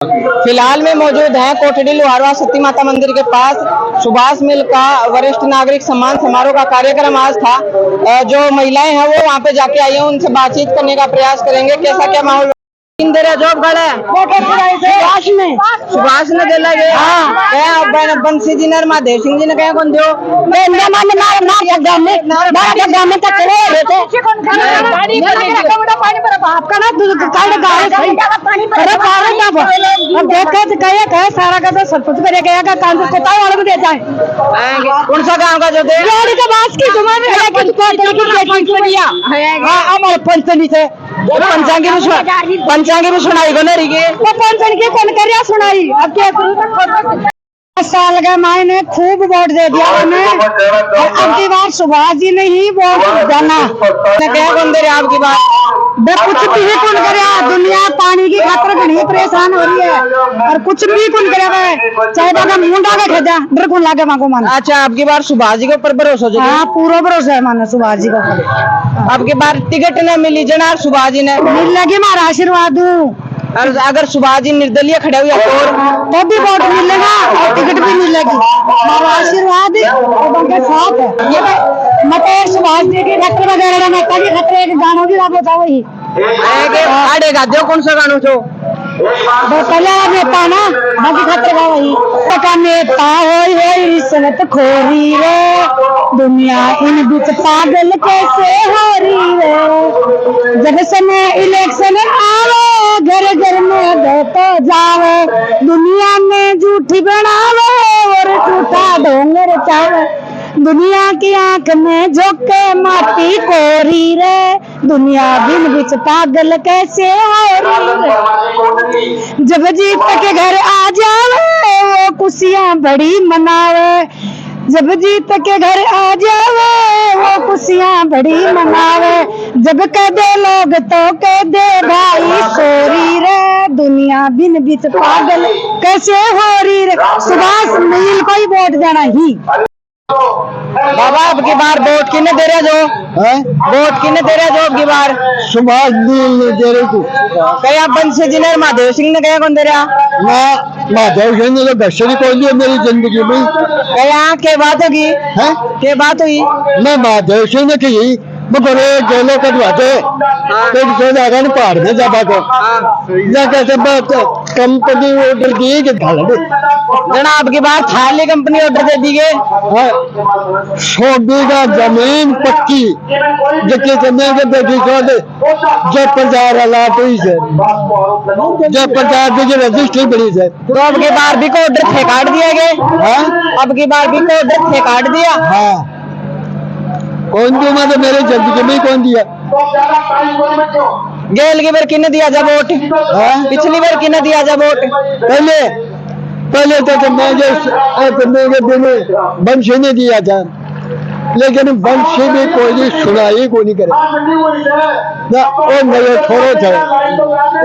फिलहाल में मौजूद हैं कोटड़ी लोहारवा सती माता मंदिर के पास सुभाष मिल का वरिष्ठ नागरिक सम्मान समारोह का कार्यक्रम आज था। जो महिलाएं हैं वो वहां पे जाके आई हैं, उनसे बातचीत करने का प्रयास करेंगे कैसा क्या माहौल। जॉब गड़ा सुभाष ने दिला गए बंसी जी ने महादेव सिंह जी ने कहा कौन दो सारा का तो सरपंच करे गया का काम तो कोता वाले में देता है। कौन सा गांव का जो दे पंचनी से पंचांगी भी सुनाई को नहीं रही वो पंचन की कौन कर सुनाई। अब क्या साल का मायने खूब वोट दे दिया हमें और अब की बार सुभाष जी ने ही वोट देना। क्या कौन दे रहे आपकी बात कुछ भी कौन करे, दुनिया पानी की खातर घनी परेशान हो रही है और कुछ भी कौन करे, चाहे बागा मुंडा का खेदा डर कौन लागे मां को मान। अच्छा आपकी बार सुभाष जी के ऊपर भरोसा जो? हाँ पूरा भरोसा है माने सुभाष जी को। आपकी बार टिकट न मिली जना सुभाष जी ने मिल लगी मारा आशीर्वाद दूं। और अगर सुभाष जी निर्दलीय खड़े हुए तो भी वोट मिलेगा और टिकट भी मिलेगी। हमारा आशीर्वाद उनके साथ है। ये मत सुभाष जी की खतरे वगैरह में तभी खतरे एक गानों भी आप बताओ वही आड़े गाते हो कौन सा गानों छो पहले नेता ना बाकी खतरे का वही नेता हो रिश्वत खोरी रे दुनिया इन बीच पागल कैसे हो रही रे। जब समय इलेक्शन आवे घर घर में देते जावे दुनिया में झूठी बनावे और झूठा ढोंगर चावे दुनिया की आंख में झोंके माटी कोरी रे दुनिया दिन बीच पागल कैसे हो रही रे। जब जीत के घर आ जावे वो खुशियां बड़ी मनावे जब जीत के घर आ जावे वो खुशियां बड़ी मनावे जब कह दे लोग तो कह दे भाई सोरी रे दुनिया बिन बीच पागल कैसे हो रही रे। सुभाष मिल को ही वोट देना ही। बाबा अब की बार वोट किने दे रहे जो वोट किने दे रहे जो अब की बार सुभाष मिल दे रहे तू कया बंसी जी ने महादेव सिंह ने कया कौन दे रहा मैं महादेव सिंह ने तो दर्शन कौन दिया मेरी जिंदगी में कया के बात होगी है के बात हुई मैं महादेव सिंह ने की मगर जेलों कटवाते तो पहाड़ में जा पाते कैसे कंपनी ऑर्डर दी कि जनाब की बार थाली कंपनी ऑर्डर दे दी गए 100 बीघा जमीन पक्की जिसकी जमीन के बेटी जो 50 लाख हुई से जो 50 की रजिस्ट्री बड़ी से तो अब की बार भी को ऑर्डर थे काट दिया गया अब की बार भी को ऑर्डर थे काट दिया। हाँ कौन दिया मतलब मेरे जिंदगी में कौन दिया गेल की बार किने दिया जा वोट पिछली बार किने दिया जा वोट पहले तो मैं जो मेरे दिन बंशी ने दिया था लेकिन बंशी भी कोई नहीं सुनाई कोई नहीं करे ना वो मेरे छोड़ो थे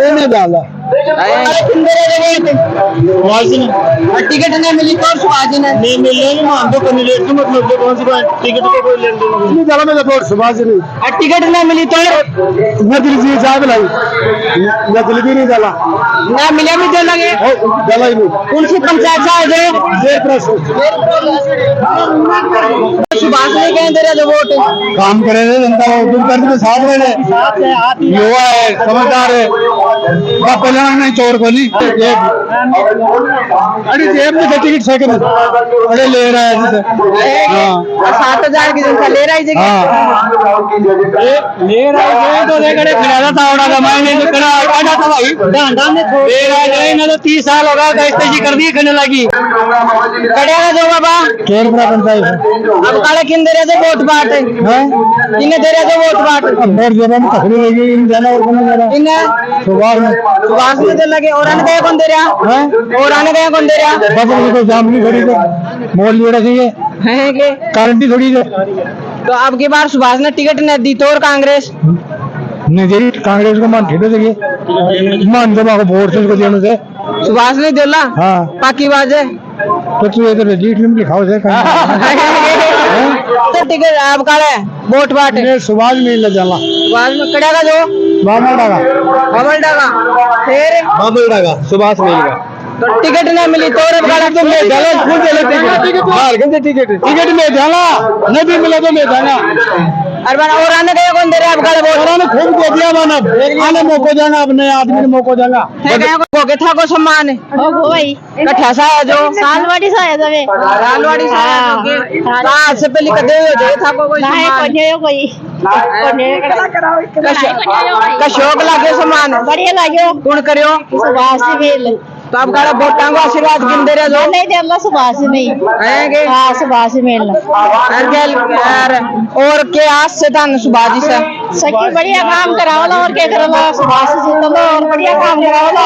इन्हें डाला टिकट नहीं मिली तो सुभाष ने नहीं मिले मान दो कैंडिडेट का मतलब कौन सी टिकट को कोई लेन देन नहीं चला मैं तो सुभाष जी टिकट नहीं मिली तो नजर जी साहब लाई नजर भी नहीं डाला ना मिला भी दे लगे डाला ही नहीं कौन सी पंचायत सुभाष ने कह दे रहे जो वोट काम करे जनता को साथ रहे युवा है समझदार है नहीं चोर को नहीं अरे जेब में टिकट सेकंड अरे ले रहा है 7,000 की जनता ले रहा है ले रहा है तो देखड़े खड़ा था ओड़ा का मैंने जो करा आटा था भाई डांडा में ले रहा है ना तो 30 साल होगा कैसे जी कर दिए खने लगी कड़ेगा जो बाबा केर बड़ा पंचायत अब काले किन दे रहे थे वोट बाट हैं किने दे रहे थे वोट बाट अंदर जब हम तकड़ी लगी इन जाना और कौन दे रहा इन्हें सुभाष में दे लगे और आने गया कौन दे रहा है और आने गया कौन दे रहा बाबू को जाम नहीं खड़ी तो मोड़ लिया चाहिए है के गारंटी थोड़ी है। तो अब की बार सुभाष ने टिकट नहीं दी तो और कांग्रेस नहीं कांग्रेस को मान ठीक है मान जमा को वोट से देने से सुभाष ने दिला हाँ पाकी बात है तो तू ये तो रजिस्ट्री में लिखा हो तो टिकट आप काले वोट बाट सुभाष मिल जाला सुभाष में कड़ेगा जो बाबल डागा फिर बाबल डागा सुभाष मिल का तो टिकट नहीं मिली तो तो मैं जाला खुद टिकट में जाला नहीं भी मिला तो मैं जाना अरे बना और आने गए कौन दे रहे आप गाड़ी बोल ने खूब दे दिया मानव आने मौको जाना अब नए आदमी ने मौको जाना हो के था को सम्मान है हो भाई कठैसा है जो सालवाड़ी से आया तबे लालवाड़ी से आया जो के कहां से पहले कदे हो था को कोई नहीं सम्मान कोई का शौक लागे सम्मान बढ़िया लाग्यो कौन करियो सुभाष मेल तो आप गाड़ा वोटां को आशीर्वाद किन दे रहे जो नहीं दे अल्लाह सुभाष नहीं है के हां सुभाष मेल यार और के आज से था सुभाष जी से सकी बढ़िया काम करावला और क्या करला सुभाष जी तो और बढ़िया काम करावला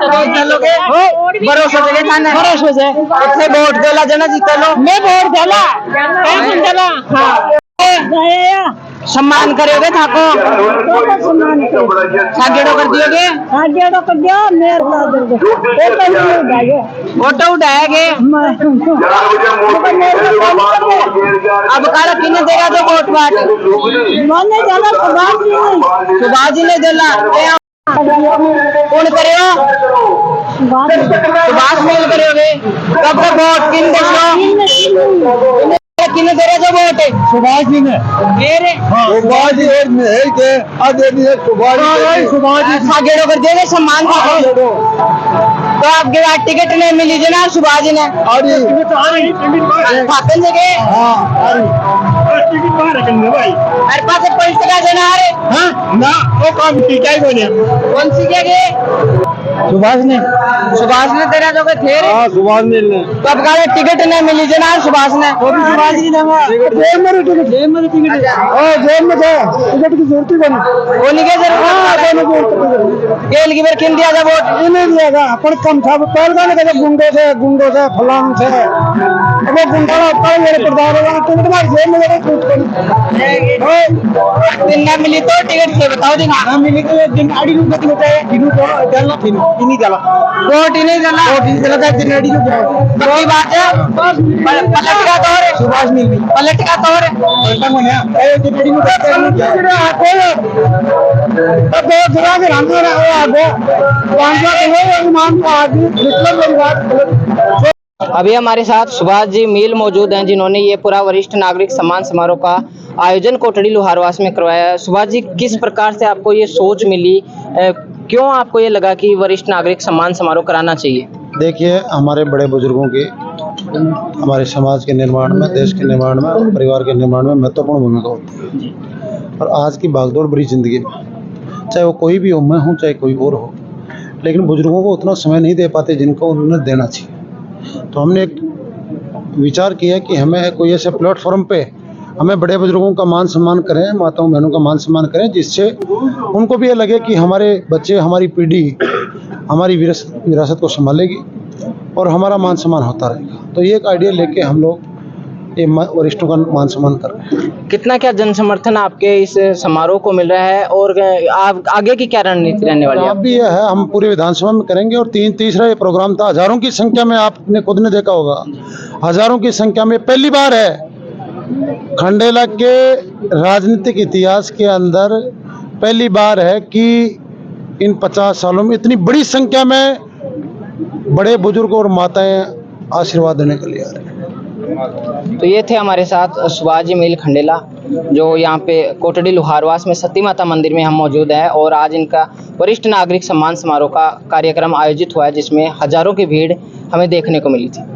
तो चलोगे भरोसा जगह था ना भरोसा से इतने वोट देला जना जीते लो मैं वोट देला कौन देला हां सम्मान करोगे थाको सम्मान सागेड़ो कर दियोगे आगेड़ो कर दियो मेरे फोटो उठाएगे अब काला किने देगा तो वोट बाट मैंने जाना सुभाष जी ने दिला कौन करेगा सुभाष मेल करोगे कब का वोट किन देशो किने दे रहे जो वोट सुभाष जी ने मेरे सुभाष जी है के आज सुभाष जी सागेड़ो कर देंगे सम्मान का तो आपके बाद टिकट नहीं मिली जना सुभाष जी ने खाते जगह हर पास पैसे का जना अरे ना वो काम ठीक है कौन सी जगह सुभाष ने तेरा जो के थे रे सुभाष मिल ने तो अब गाड़ी टिकट नहीं मिली जना सुभाष ने वो भी सुभाष जी देगा जेब में टिकट ओ जेब में थे टिकट की जरूरत ही बनी वो नहीं के जरूर गेल की बार किन दिया था वोट नहीं दिया पर कम था पहले का ना गुंडों से फलान से अब वो गुंडा ऊपर मेरे प्रधान वाला टिकट मार जेब में लगा कूद कर दिन ना मिली तो टिकट से बताओ दिन ना मिली तो दिन आड़ी रूप का होता है दिनों को चलना नहीं चला वोट ही नहीं चला वोट ही चला था दिन आड़ी रूप कोई बात है पलट का दौर है सुभाष मिल गई पलट का दौर है ऐसा मन है ए दिन आड़ी में अब वो जरा के रंग रहा है आगे पांचवा के इमाम का आगे मतलब मेरी बात अभी हमारे साथ सुभाष जी मील मौजूद हैं जिन्होंने ये पूरा वरिष्ठ नागरिक सम्मान समारोह का आयोजन कोटड़ी लोहारवास में करवाया है। सुभाष जी, किस प्रकार से आपको ये सोच मिली, क्यों आपको ये लगा कि वरिष्ठ नागरिक सम्मान समारोह कराना चाहिए? देखिए, हमारे बड़े बुजुर्गों की हमारे समाज के निर्माण में, देश के निर्माण में, परिवार के निर्माण में महत्वपूर्ण भूमिका होती है। और आज की भागदौड़ भरी जिंदगी में चाहे वो कोई भी हो, मैं हूँ चाहे कोई और हो, लेकिन बुजुर्गों को उतना समय नहीं दे पाते जिनको उन्हें देना चाहिए। तो हमने एक विचार किया कि हमें कोई ऐसे प्लेटफॉर्म पे हमें बड़े बुजुर्गों का मान सम्मान करें, माताओं बहनों का मान सम्मान करें, जिससे उनको भी ये लगे कि हमारे बच्चे, हमारी पीढ़ी हमारी विरासत को संभालेगी और हमारा मान सम्मान होता रहेगा। तो ये एक आइडिया लेके हम लोग ये वरिष्ठों का मान सम्मान कर रहे हैं। कितना क्या जन समर्थन आपके इस समारोह को मिल रहा है और आप आगे की क्या रणनीति रहने वाली है? अब भी ये है, हम पूरे विधानसभा में करेंगे। और तीसरा ये प्रोग्राम था, हजारों की संख्या में, आपने खुद ने देखा होगा, हजारों की संख्या में पहली बार है खंडेला के राजनीतिक इतिहास के अंदर पहली बार है कि इन 50 सालों में इतनी बड़ी संख्या में बड़े बुजुर्ग और माताएं आशीर्वाद देने के लिए आ रहे हैं। तो ये थे हमारे साथ सुभाष जी मील खंडेला, जो यहाँ पे कोटड़ी लोहारवास में सती माता मंदिर में हम मौजूद हैं और आज इनका वरिष्ठ नागरिक सम्मान समारोह का कार्यक्रम आयोजित हुआ है, जिसमें हजारों की भीड़ हमें देखने को मिली थी।